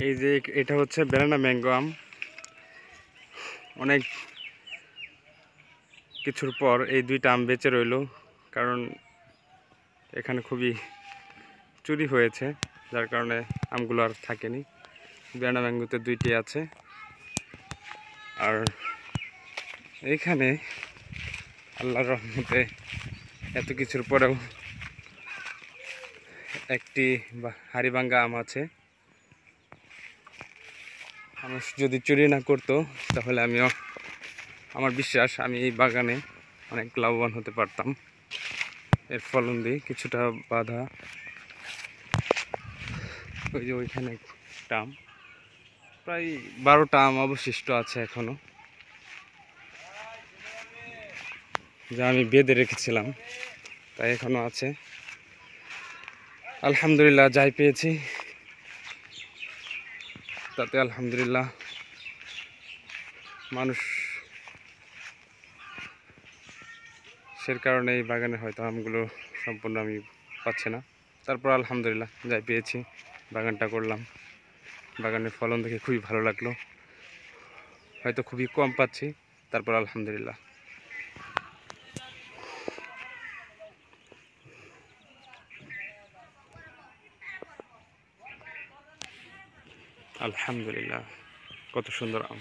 এই যে এটা হচ্ছে ব্যানানা ম্যাঙ্গো আম। অনেক কিছুর পর এই দুইটা আম বেঁচে রইল, কারণ এখানে খুবই চুরি হয়েছে, যার কারণে আমগুলো আর থাকেনি। ব্যানানা ম্যাঙ্গোতে দুইটি আছে। আর এইখানে আল্লাহর রহমতে এত কিছুর পরেও একটি হাড়িভাঙ্গা আম আছে। মানুষ যদি চুরি না করতো তাহলে আমার বিশ্বাস আমি এই বাগানে অনেক লাভবান হতে পারতাম। এর ফলন দিয়ে কিছুটা বাধা, ওই যে ওইখানে একটা আম, প্রায় 12টা আম অবশিষ্ট আছে এখনো, যা আমি বেঁধে রেখেছিলাম, তাই এখনো আছে। আলহামদুলিল্লাহ, যাই পেয়েছি তাতে আলহামদুলিল্লাহ। মানুষের কারণে এই বাগানে হয়তো আমগুলো সম্পূর্ণ আমি পাচ্ছি না, তারপর আলহামদুলিল্লাহ যাই পেয়েছি বাগানটা করলাম। বাগানের ফলন দেখে খুবই ভালো লাগলো। হয়তো খুবই কম পাচ্ছি, তারপর আলহামদুলিল্লাহ। আলহামদুলিল্লাহ, কত সুন্দর আম।